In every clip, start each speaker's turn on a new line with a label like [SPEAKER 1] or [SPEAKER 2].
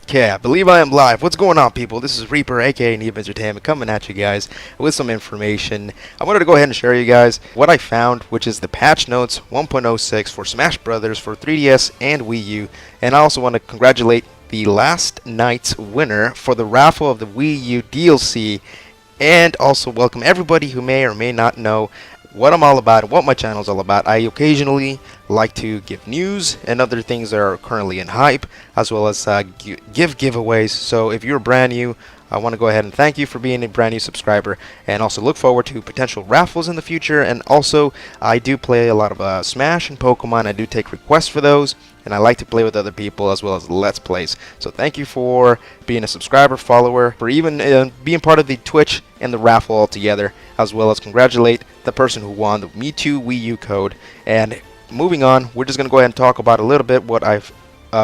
[SPEAKER 1] Okay, I believe I am live. What's going on, people? This is Reaper, aka Noob Entertainment, coming at you guys with some information. I wanted to go ahead and share you guys what I found, which is the patch notes 1.06 for Smash Brothers for 3DS and Wii U. And I also want to congratulate the last night's winner for the raffle of the Wii U DLC, and also welcome everybody who may or may not know what I'm all about and what my channel is all about. I occasionally like to give news and other things that are currently in hype, as well as give giveaways. So if you're brand new, I want to go ahead and thank you for being a brand new subscriber, and also look forward to potential raffles in the future. And also, I do play a lot of Smash and Pokemon. I do take requests for those, and I like to play with other people as well as Let's Plays. So thank you for being a subscriber, follower, for even being part of the Twitch and the raffle altogether, as well as congratulate the person who won the Me Too Wii U code. And moving on, we're just going to go ahead and talk about a little bit what I've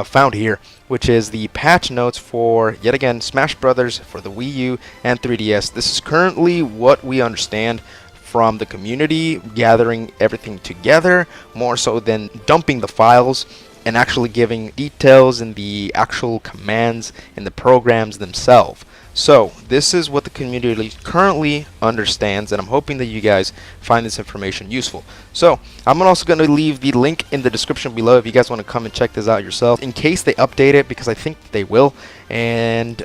[SPEAKER 1] found here, which is the patch notes for, yet again, Smash Brothers for the Wii U and 3DS. This is currently what we understand from the community, gathering everything together, more so than dumping the files and actually giving details in the actual commands in the programs themselves. So this is what the community currently understands, and I'm hoping that you guys find this information useful. So I'm also going to leave the link in the description below if you guys want to come and check this out yourself, in case they update it, because I think they will. And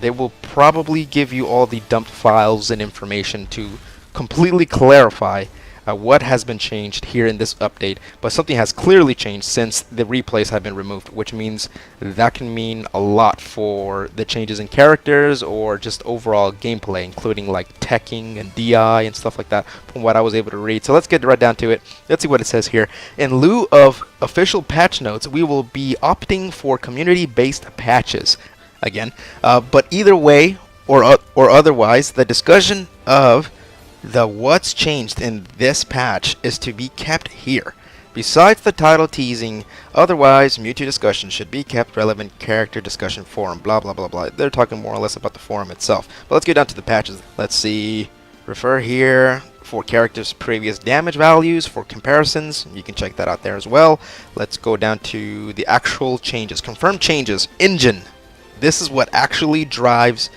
[SPEAKER 1] they will probably give you all the dumped files and information to completely clarify what has been changed here in this update. But something has clearly changed since the replays have been removed, which means that can mean a lot for the changes in characters or just overall gameplay, including like teching and DI and stuff like that, from what I was able to read. So let's get right down to it. Let's see what it says here. In lieu of official patch notes, we will be opting for community-based patches again, but either way or otherwise, the discussion of the what's changed in this patch is to be kept here. Besides the title teasing, otherwise Mewtwo discussion should be kept relevant character discussion forum, blah blah blah blah. They're talking more or less about the forum itself. But let's get down to the patches. Let's see. Refer here for characters' previous damage values for comparisons. You can check that out there as well. Let's go down to the actual changes. Confirmed changes. Engine. This is what actually drives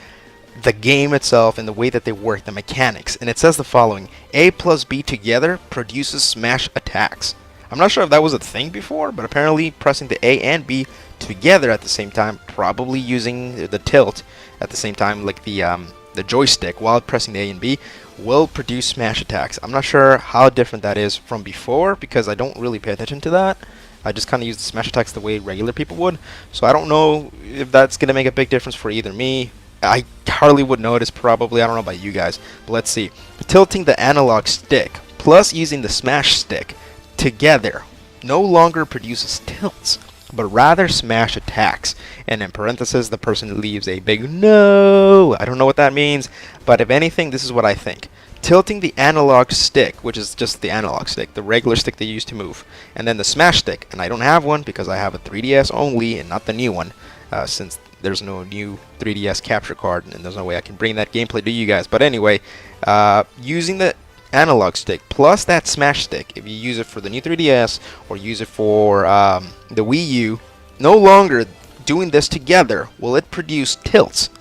[SPEAKER 1] the game itself and the way that they work, the mechanics. And it says the following: A plus B together produces smash attacks. I'm not sure if that was a thing before, but apparently pressing the A and B together at the same time, probably using the tilt at the same time, like the joystick, while pressing the A and B, will produce smash attacks. I'm not sure how different that is from before, because I don't really pay attention to that. I just kind of use the smash attacks the way regular people would. So I don't know if that's going to make a big difference for either me. I hardly would notice, probably. I don't know about you guys. But let's see. Tilting the analog stick plus using the smash stick together no longer produces tilts, but rather smash attacks. And in parentheses, the person leaves a big no. I don't know what that means, but if anything, this is what I think. Tilting the analog stick, which is just the analog stick, the regular stick they use to move, and then the smash stick, and I don't have one because I have a 3DS only and not the new one, since there's no new 3DS capture card, and there's no way I can bring that gameplay to you guys. But anyway, using the analog stick plus that smash stick, if you use it for the new 3DS or use it for the Wii U, no longer doing this together will it produce tilts.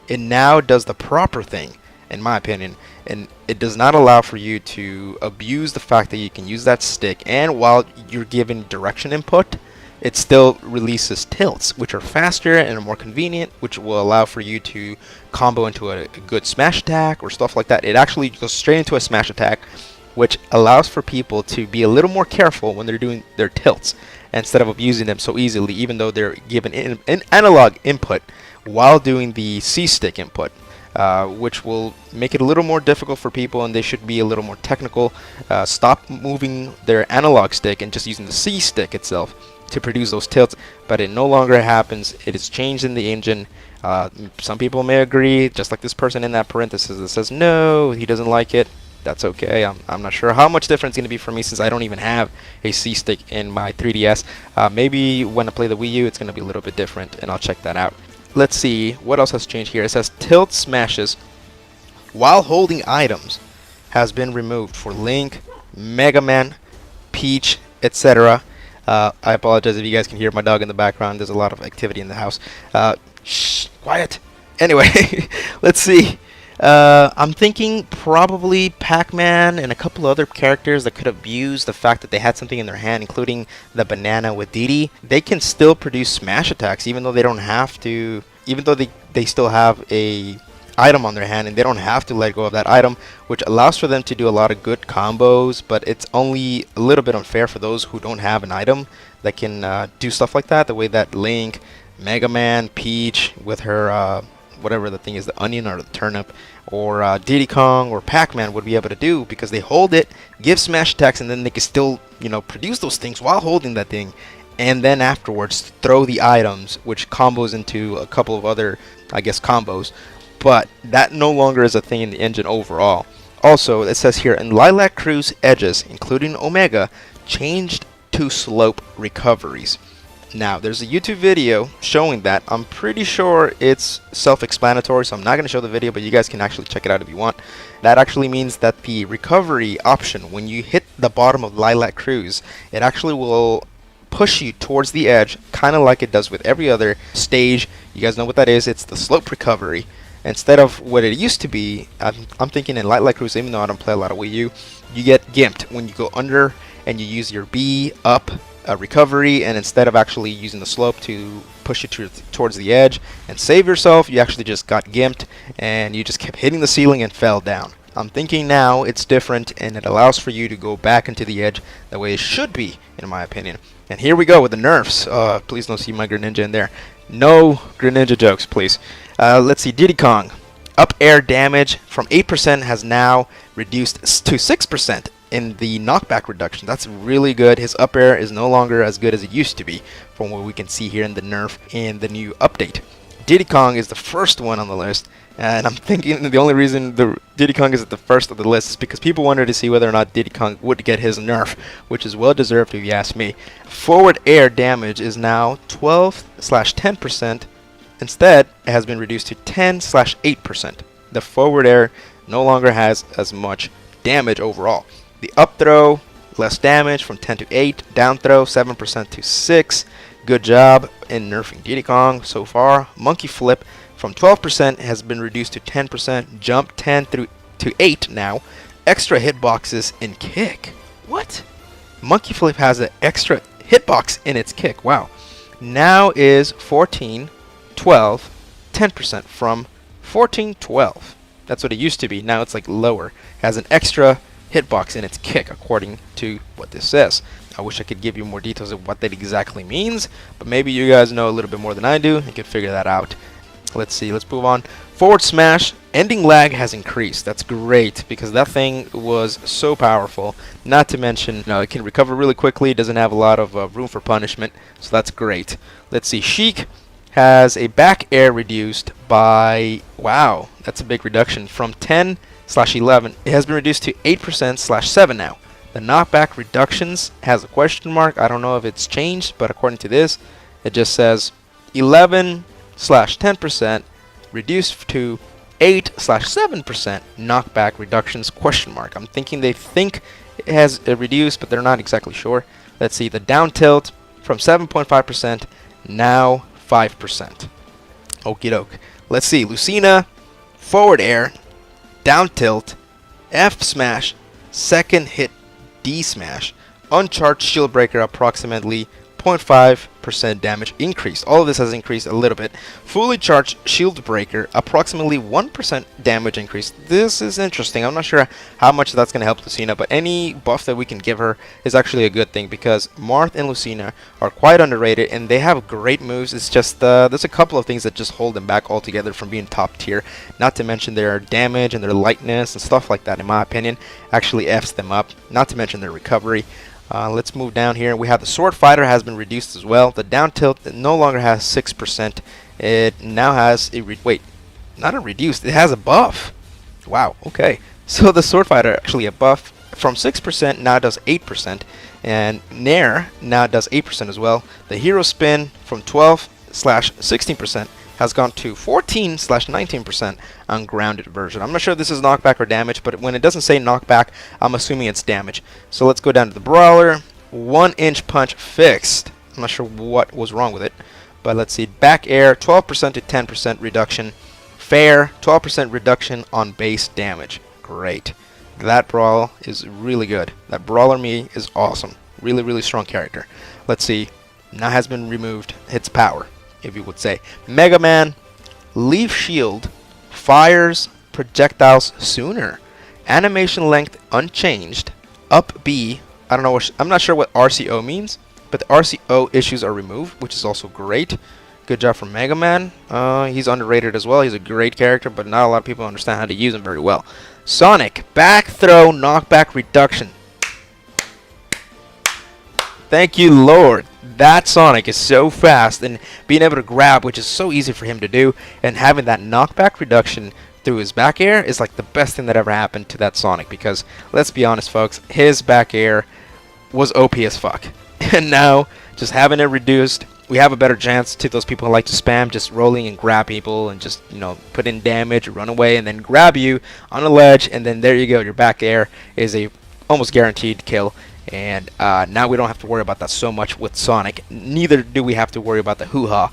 [SPEAKER 1] It now does the proper thing, in my opinion, and it does not allow for you to abuse the fact that you can use that stick, and while you're giving direction input, it still releases tilts, which are faster and are more convenient, which will allow for you to combo into a good smash attack or stuff like that. It actually goes straight into a smash attack, which allows for people to be a little more careful when they're doing their tilts, instead of abusing them so easily, even though they're given an analog input while doing the C-stick input. Which will make it a little more difficult for people, and they should be a little more technical. Stop moving their analog stick and just using the C stick itself to produce those tilts, but it no longer happens. It is changed in the engine. Some people may agree, just like this person in that parenthesis that says no, he doesn't like it. That's okay. I'm not sure how much different it's going to be for me, since I don't even have a C stick in my 3DS. Maybe when I play the Wii U, it's going to be a little bit different, and I'll check that out. Let's see what else has changed here. It says tilt smashes while holding items has been removed for Link, Mega Man, Peach, etc. I apologize if you guys can hear my dog in the background. There's a lot of activity in the house. Shh, quiet. Anyway, let's see. I'm thinking probably Pac-Man and a couple other characters that could abuse the fact that they had something in their hand, including the banana with Didi. They can still produce smash attacks, even though they don't have to. Even though they still have a item on their hand, and they don't have to let go of that item, which allows for them to do a lot of good combos. But it's only a little bit unfair for those who don't have an item that can do stuff like that. The way that Link, Mega Man, Peach with her whatever the thing is, the onion or the turnip, or Diddy Kong or Pac-Man would be able to do, because they hold it, give smash attacks, and then they can still, you know, produce those things while holding that thing, and then afterwards throw the items, which combos into a couple of other, I guess, combos. But that no longer is a thing in the engine overall. Also, it says here, in Lilac Crew's edges, including Omega, changed to slope recoveries. Now, there's a YouTube video showing that. I'm pretty sure it's self-explanatory, so I'm not going to show the video, but you guys can actually check it out if you want. That actually means that the recovery option, when you hit the bottom of Lilac Cruise, it actually will push you towards the edge, kind of like it does with every other stage. You guys know what that is. It's the slope recovery. Instead of what it used to be, I'm thinking in Lilac Cruise, even though I don't play a lot of Wii U, you get gimped when you go under and you use your B up recovery, and instead of actually using the slope to push you towards the edge and save yourself, you actually just got gimped and you just kept hitting the ceiling and fell down. I'm thinking now it's different, and it allows for you to go back into the edge the way it should be, in my opinion. And here we go with the nerfs. Please don't see my Greninja in there. No Greninja jokes, please. Let's see, Diddy Kong. Up air damage from 8% has now reduced to 6% in the knockback reduction. That's really good. His up air is no longer as good as it used to be, from what we can see here in the nerf in the new update. Diddy Kong is the first one on the list, and I'm thinking the only reason the Diddy Kong is at the first of the list is because people wanted to see whether or not Diddy Kong would get his nerf, which is well deserved if you ask me. Forward air damage is now 12/10%. Instead, it has been reduced to 10/8%. The forward air no longer has as much damage overall. The up throw, less damage from 10 to 8. Down throw, 7% to 6. Good job in nerfing Diddy Kong so far. Monkey flip from 12% has been reduced to 10%. Jump 10 to 8 now. Extra hitboxes in kick. What? Monkey flip has an extra hitbox in its kick. Wow. Now is 14, 12, 10% from 14, 12. That's what it used to be. Now it's like lower. Has an extra hitbox in its kick, according to what this says. I wish I could give you more details of what that exactly means, but maybe you guys know a little bit more than I do and can figure that out. Let's see, let's move on. Forward smash, ending lag has increased. That's great, because that thing was so powerful. Not to mention, it can recover really quickly. It doesn't have a lot of room for punishment, so that's great. Let's see, Sheik has a back air reduced by, wow, that's a big reduction, from 10/11. It has been reduced to 8%/7 now. The knockback reductions has a question mark. I don't know if it's changed, but according to this, it just says 11/10% reduced to 8/7% knockback reductions question mark. I'm thinking they think it has reduced, but they're not exactly sure. Let's see, the down tilt from 7.5% now 5%. Okie doke. Let's see, Lucina, forward air, down tilt, F smash, second hit D smash, uncharged shield breaker approximately 0.5% damage increased. All of this has increased a little bit. Fully charged shield breaker, approximately 1% damage increase. This is interesting. I'm not sure how much that's going to help Lucina, but any buff that we can give her is actually a good thing, because Marth and Lucina are quite underrated and they have great moves. It's just there's a couple of things that just hold them back altogether from being top tier. Not to mention their damage and their lightness and stuff like that, in my opinion, actually F's them up. Not to mention their recovery. Let's move down here. We have the Sword Fighter has been reduced as well. The down tilt no longer has 6%. It now has a not a reduced. It has a buff. Wow. Okay. So the Sword Fighter actually a buff from 6% now does 8%, and Nair now does 8% as well. The Hero Spin from 12/16% has gone to 14/19% on grounded version. I'm not sure if this is knockback or damage, but when it doesn't say knockback, I'm assuming it's damage. So let's go down to the Brawler. 1-inch punch fixed. I'm not sure what was wrong with it. But let's see, back air, 12% to 10% reduction. Fair, 12% reduction on base damage. Great. That brawl is really good. That Brawler Me is awesome. Really, really strong character. Let's see, now has been removed. Hits power, if you would say. Mega Man, Leaf Shield, fires projectiles sooner. Animation length unchanged. Up B, I don't know what I'm not sure what RCO means, but the RCO issues are removed, which is also great. Good job from Mega Man. He's underrated as well. He's a great character, but not a lot of people understand how to use him very well. Sonic, back throw, knockback reduction. Thank you, Lord. That Sonic is so fast, and being able to grab, which is so easy for him to do, and having that knockback reduction through his back air is like the best thing that ever happened to that Sonic, because let's be honest, folks, his back air was OP as fuck. And now, just having it reduced, we have a better chance to those people who like to spam just rolling and grab people and just, you know, put in damage, run away, and then grab you on a ledge, and then there you go. Your back air is a almost guaranteed kill. And now we don't have to worry about that so much with Sonic. Neither do we have to worry about the hoo-ha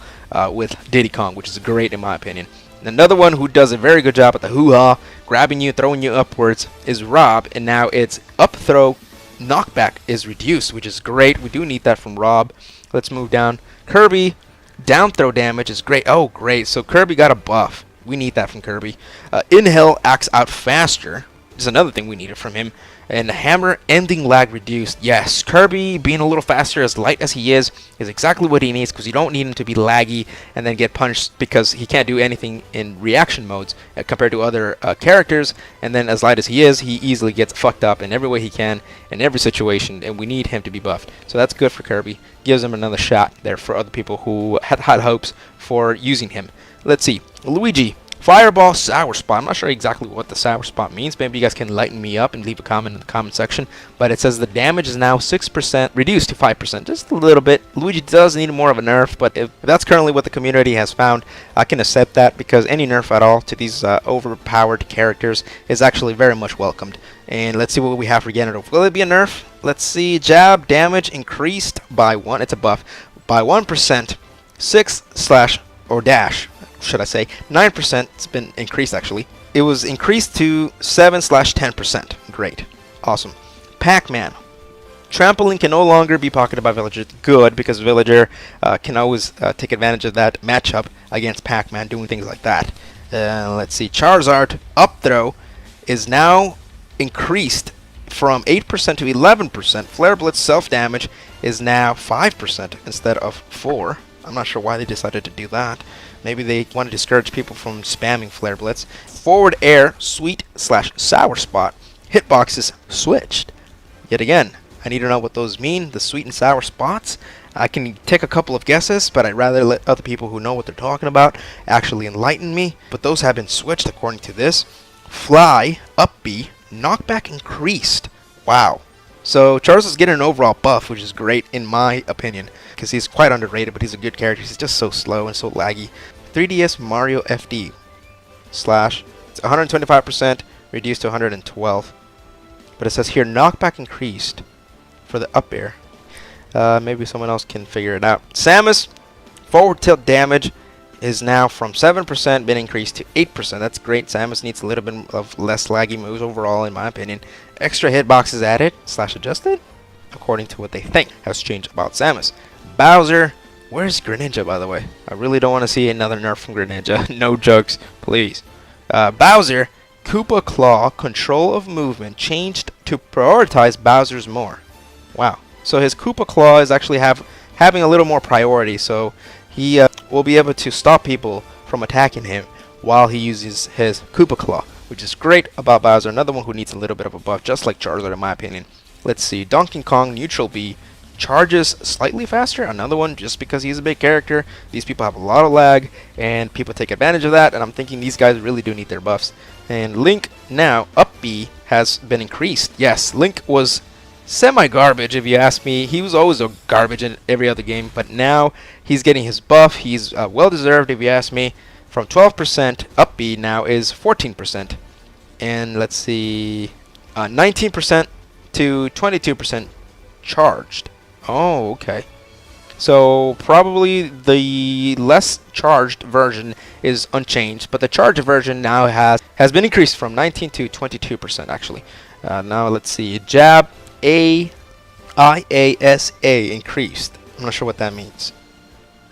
[SPEAKER 1] with Diddy Kong, which is great in my opinion. And another one who does a very good job at the hoo-ha, grabbing you, throwing you upwards, is Rob. And now its up throw knockback is reduced, which is great. We do need that from Rob. Let's move down. Kirby, down throw damage is great. Oh, great. So Kirby got a buff. We need that from Kirby. Inhale acts out faster. Is another thing we needed from him. And hammer ending lag reduced. Yes, Kirby being a little faster, as light as he is exactly what he needs, because you don't need him to be laggy and then get punched because he can't do anything in reaction modes compared to other characters. And then as light as he is, he easily gets fucked up in every way he can in every situation, and we need him to be buffed. So that's good for Kirby. Gives him another shot there for other people who had high hopes for using him. Let's see, Luigi. Fireball, Sour Spot. I'm not sure exactly what the Sour Spot means. Maybe you guys can lighten me up and leave a comment in the comment section. But it says the damage is now 6% reduced to 5%. Just a little bit. Luigi does need more of a nerf, but if that's currently what the community has found, I can accept that, because any nerf at all to these overpowered characters is actually very much welcomed. And let's see what we have for Ganondorf. Will it be a nerf? Let's see. Jab damage increased by 1. It's a buff. By 1%. 6/ or dash. Should I say 9%? It's been increased actually. It was increased to 7/10%. Great, awesome. Pac-Man. Trampoline can no longer be pocketed by villagers. Good, because villager can always take advantage of that matchup against Pac-Man, doing things like that. Let's see. Charizard up throw is now increased from 8% to 11%. Flare Blitz self damage is now 5% instead of 4. I'm not sure why they decided to do that. Maybe they want to discourage people from spamming Flare Blitz. Forward air, sweet/sour spot. Hitboxes switched. Yet again, I need to know what those mean, the sweet and sour spots. I can take a couple of guesses, but I'd rather let other people who know what they're talking about actually enlighten me. But those have been switched according to this. Fly, up B, knockback increased. Wow. So Charles is getting an overall buff, which is great in my opinion, because he's quite underrated, but he's a good character. He's just so slow and so laggy. 3DS Mario FD slash 125% reduced to 112. But it says here knockback increased for the up air. Maybe someone else can figure it out. Samus forward tilt damage is now from 7% been increased to 8%. That's great. Samus needs a little bit of less laggy moves overall, in my opinion. Extra hitboxes added / adjusted, according to what they think has changed about Samus. Bowser, where's Greninja, by the way? I really don't want to see another nerf from Greninja. No jokes, please. Bowser, Koopa Claw control of movement changed to prioritize Bowser's more. Wow. So his Koopa Claw is actually having a little more priority, so he will be able to stop people from attacking him while he uses his Koopa Claw, which is great about Bowser. Another one who needs a little bit of a buff, just like Charizard in my opinion. Let's see, Donkey Kong neutral B charges slightly faster. Another one, just because he's a big character. These people have a lot of lag, and people take advantage of that, and I'm thinking these guys really do need their buffs. And Link now, up B, has been increased. Yes, Link was semi-garbage if you ask me. He was always a garbage in every other game, but now he's getting his buff. He's well-deserved if you ask me. From 12% up B now is 14%. And let's see, 19% to 22% charged. Oh, okay. So probably the less charged version is unchanged, but the charged version now has been increased from 19 to 22% actually. Now let's see, jab IASA increased. I'm not sure what that means.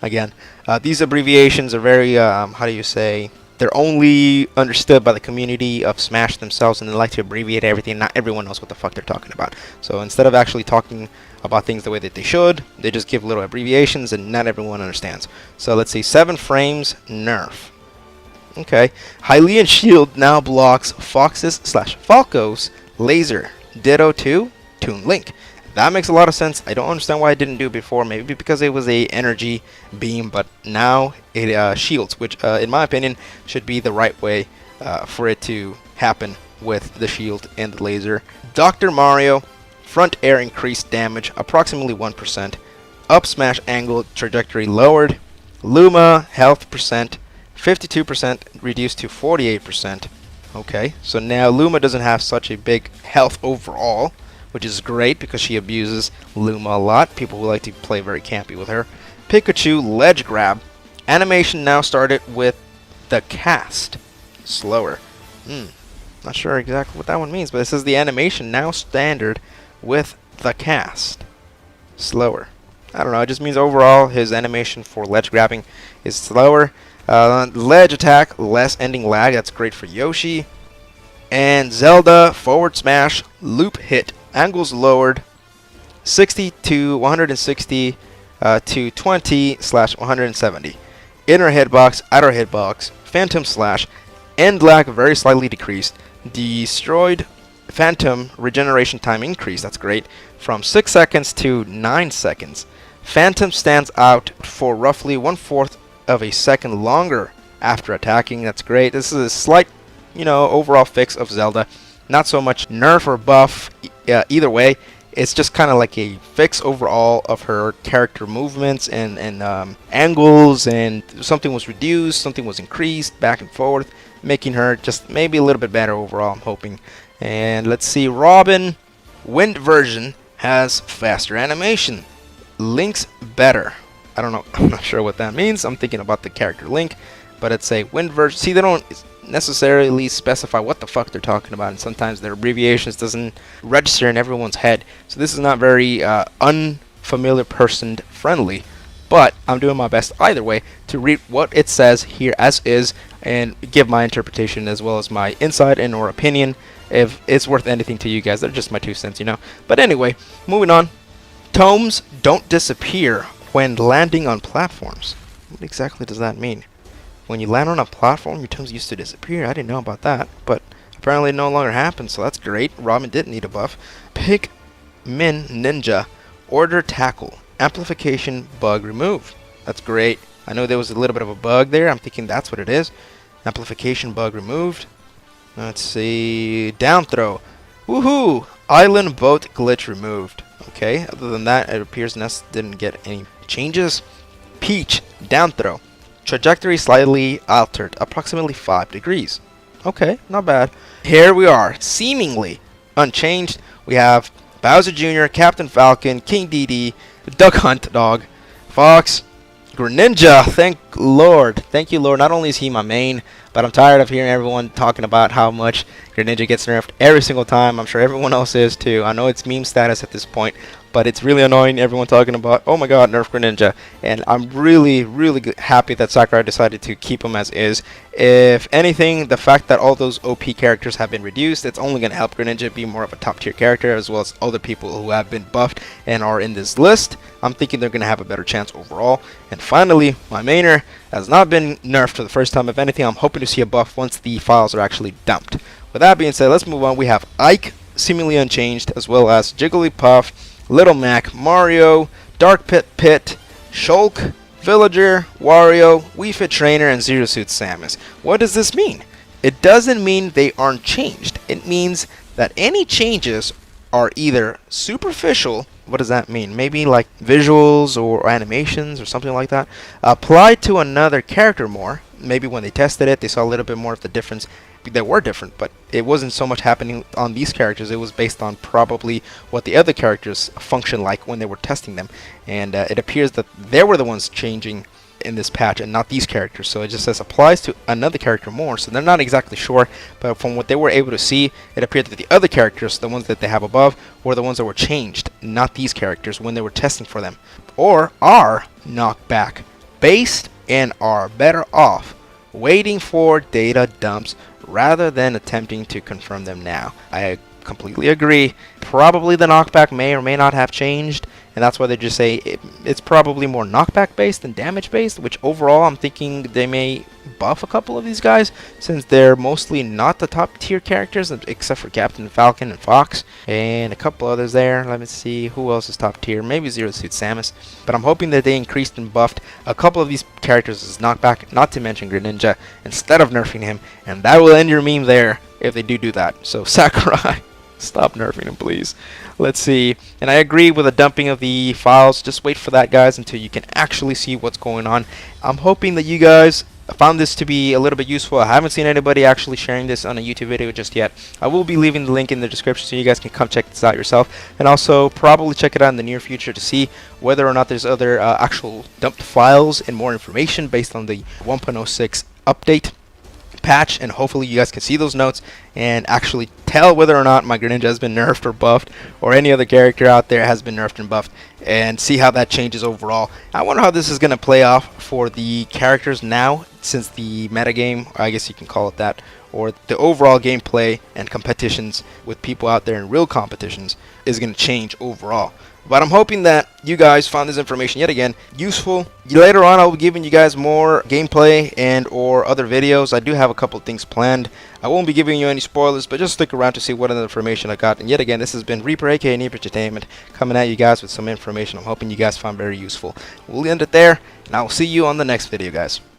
[SPEAKER 1] Again, these abbreviations are very, how do you say, they're only understood by the community of Smash themselves, and they like to abbreviate everything. Not everyone knows what the fuck they're talking about. So instead of actually talking about things the way that they should, they just give little abbreviations, and not everyone understands. So let's see, 7 frames, nerf. Okay, Hylian Shield now blocks Fox's/Falco's laser. Ditto to Toon Link. That makes a lot of sense. I don't understand why I didn't do it before. Maybe because it was a energy beam, but now it shields, which in my opinion should be the right way for it to happen with the shield and the laser. Dr. Mario, front air increased damage approximately 1%. Up smash angle trajectory lowered. Luma health percent 52% reduced to 48%. Okay, so now Luma doesn't have such a big health overall, which is great because she abuses Luma a lot. People who like to play very campy with her. Pikachu ledge grab. Animation now started with the cast. Slower. Not sure exactly what that one means, but it says the animation now standard with the cast. Slower. I don't know, it just means overall his animation for ledge grabbing is slower. Ledge attack, less ending lag. That's great for Yoshi. And Zelda forward smash, loop hit. Angles lowered 60 to 160 to 20/170. Inner hitbox, outer hitbox, phantom slash, end lag very slightly decreased. Destroyed phantom regeneration time increased. That's great. From 6 seconds to 9 seconds. Phantom stands out for roughly 1/4 of a second longer after attacking. That's great. This is a slight, overall fix of Zelda. Not so much nerf or buff either way. It's just kind of like a fix overall of her character movements and angles, and something was reduced, something was increased, back and forth, making her just maybe a little bit better overall, I'm hoping. And let's see, Robin Wind version has faster animation. Link's better. I don't know, I'm not sure what that means. I'm thinking about the character Link, but it's a Wind version. See, they don't necessarily specify what the fuck they're talking about, and sometimes their abbreviations doesn't register in everyone's head. So this is not very unfamiliar person friendly, but I'm doing my best either way to read what it says here as is and give my interpretation as well as my insight and or opinion if it's worth anything to you guys. They're just my 2 cents, But anyway, moving on. Tomes don't disappear when landing on platforms. What exactly does that mean? When you land on a platform, your tomes used to disappear. I didn't know about that, but apparently it no longer happens, so that's great. Robin didn't need a buff. Pikmin Ninja, order tackle, amplification bug removed. That's great. I know there was a little bit of a bug there. I'm thinking that's what it is. Amplification bug removed. Let's see, down throw. Woohoo! Island boat glitch removed. Okay, other than that, it appears Ness didn't get any changes. Peach, down throw. Trajectory slightly altered, approximately 5 degrees. Okay, not bad. Here we are, seemingly unchanged. We have Bowser Jr., Captain Falcon, King Dedede, Duck Hunt Dog, Fox, Greninja. Thank you, Lord. Not only is he my main, but I'm tired of hearing everyone talking about how much Greninja gets nerfed every single time. I'm sure everyone else is too. I know it's meme status at this point, but it's really annoying, everyone talking about, oh my god, nerf Greninja. And I'm really, really happy that Sakurai decided to keep him as is. If anything, the fact that all those OP characters have been reduced, it's only going to help Greninja be more of a top tier character, as well as other people who have been buffed and are in this list. I'm thinking they're going to have a better chance overall. And finally, my mainer has not been nerfed for the first time. If anything, I'm hoping to see a buff once the files are actually dumped. With that being said, let's move on. We have Ike, seemingly unchanged, as well as Jigglypuff, Little Mac, Mario, Dark Pit, Shulk, Villager, Wario, Wii Fit Trainer, and Zero Suit Samus. What does this mean? It doesn't mean they aren't changed. It means that any changes are either superficial. What does that mean? Maybe like visuals or animations or something like that. Applied to another character more. Maybe when they tested it, they saw a little bit more of the difference they were different, but it wasn't so much happening on these characters. It was based on probably what the other characters function like when they were testing them, and it appears that they were the ones changing in this patch and not these characters. So it just says applies to another character more, so they're not exactly sure, but from what they were able to see, it appeared that the other characters, the ones that they have above, were the ones that were changed, not these characters when they were testing for them, or are knockback based and are better off waiting for data dumps rather than attempting to confirm them now. I completely agree. Probably the knockback may or may not have changed, and that's why they just say it's probably more knockback based than damage based, which overall I'm thinking they may buff a couple of these guys since they're mostly not the top tier characters except for Captain Falcon and Fox and a couple others there. Let me see who else is top tier. Maybe Zero Suit Samus, but I'm hoping that they increased and buffed a couple of these characters as knockback, not to mention Greninja, instead of nerfing him, and that will end your meme there if they do that. So Sakurai, stop nerfing him, please. Let's see. And I agree with the dumping of the files. Just wait for that, guys, until you can actually see what's going on. I'm hoping that you guys found this to be a little bit useful. I haven't seen anybody actually sharing this on a YouTube video just yet. I will be leaving the link in the description so you guys can come check this out yourself, and also probably check it out in the near future to see whether or not there's other actual dumped files and more information based on the 1.06 update patch, and hopefully you guys can see those notes and actually tell whether or not my Greninja has been nerfed or buffed, or any other character out there has been nerfed and buffed, and see how that changes overall. I wonder how this is going to play off for the characters now, since the metagame, I guess you can call it that, or the overall gameplay and competitions with people out there in real competitions is going to change overall. But I'm hoping that you guys found this information yet again useful. Later on, I'll be giving you guys more gameplay and or other videos. I do have a couple things planned. I won't be giving you any spoilers, but just stick around to see what other information I got. And yet again, this has been Reaper, aka Noob Entertainment, coming at you guys with some information I'm hoping you guys found very useful. We'll end it there, and I will see you on the next video, guys.